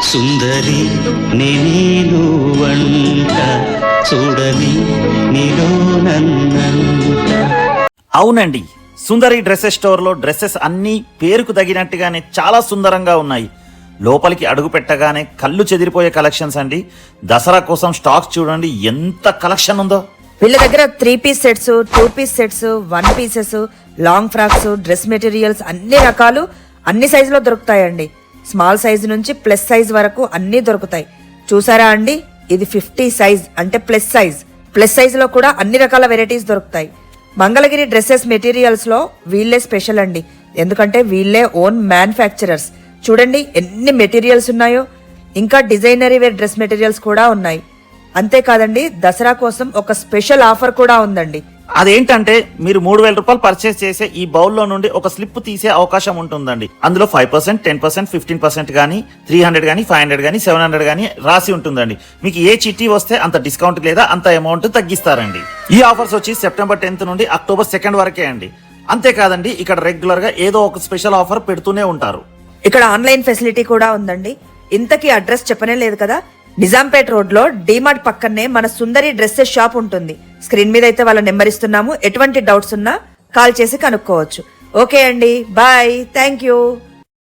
సుందరి నేను వంట చూడని నీలో నన్నంట. అవునండి, సుందరి డ్రెస్సెస్ స్టోర్లో డ్రెస్సెస్ అన్నీ పేరుకు తగినట్టుగానే చాలా సుందరంగా ఉన్నాయి. లోపలికి అడుగు పెట్టగానే కళ్ళు చెదిరిపోయే కలెక్షన్స్ అండి. దసరా కోసం స్టాక్స్ చూడండి, ఎంత కలెక్షన్ ఉందో. వీళ్ళ దగ్గర 3 piece sets, 2 piece sets, 1 pieces, long frocks, dress materials అన్ని రకాలు అన్ని సైజులో దొరుకుతాయండి. స్మాల్ సైజ్ నుంచి ప్లస్ సైజ్ వరకు అన్ని దొరుకుతాయి. చూసారా అండి, ఇది 50 సైజ్ అంటే ప్లస్ సైజ్. ప్లస్ సైజ్ లో కూడా అన్ని రకాల వెరైటీస్ దొరుకుతాయి. మంగళగిరి డ్రెస్సెస్ మెటీరియల్స్ లో వీళ్ళే స్పెషల్ అండి, ఎందుకంటే వీళ్ళే ఓన్ మ్యానుఫ్యాక్చరర్స్. చూడండి ఎన్ని మెటీరియల్స్ ఉన్నాయో. ఇంకా డిజైనరీ వేర్ డ్రెస్ మెటీరియల్స్ కూడా ఉన్నాయి. అంతేకాదండి, దసరా కోసం ఒక స్పెషల్ ఆఫర్ కూడా ఉందండి. అదేంటంటే మీరు 3,000 రూపాయలు పర్చేస్ చేసే ఈ బౌల్లో నుండి ఒక స్లిప్ తీసే అవకాశం ఉంటుందండి. అందులో 5%, 10%, 15% గానీ, 300 గానీ, 500 గానీ, 700 గానీ రాసి ఉంటుందండి. మీకు ఏ చిట్టి వస్తే అంత డిస్కౌంట్ లేదా అంత అమౌంట్ తగ్గిస్తారండి. ఈ ఆఫర్స్ వచ్చి సెప్టెంబర్ 10th నుండి అక్టోబర్ 2nd వరకే అండి. అంతేకాదండి, ఇక్కడ రెగ్యులర్ గా ఏదో ఒక స్పెషల్ ఆఫర్ పెడుతూనే ఉంటారు. ఇక్కడ ఆన్లైన్ ఫెసిలిటీ కూడా ఉందండి. ఇంతకీ అడ్రస్ చెప్పనే లేదు కదా. నిజాంపేట్ రోడ్ లో డీమార్ట్ పక్కనే మన సుందరి డ్రెస్సెస్ షాప్ ఉంటుంది. స్క్రీన్ మీద అయితే వాళ్ళ నెంబర్ ఇస్తున్నాము. ఎటువంటి డౌట్స్ ఉన్నా కాల్ చేసి కనుక్కోవచ్చు. ఓకే అండి, బాయ్, థ్యాంక్ యూ.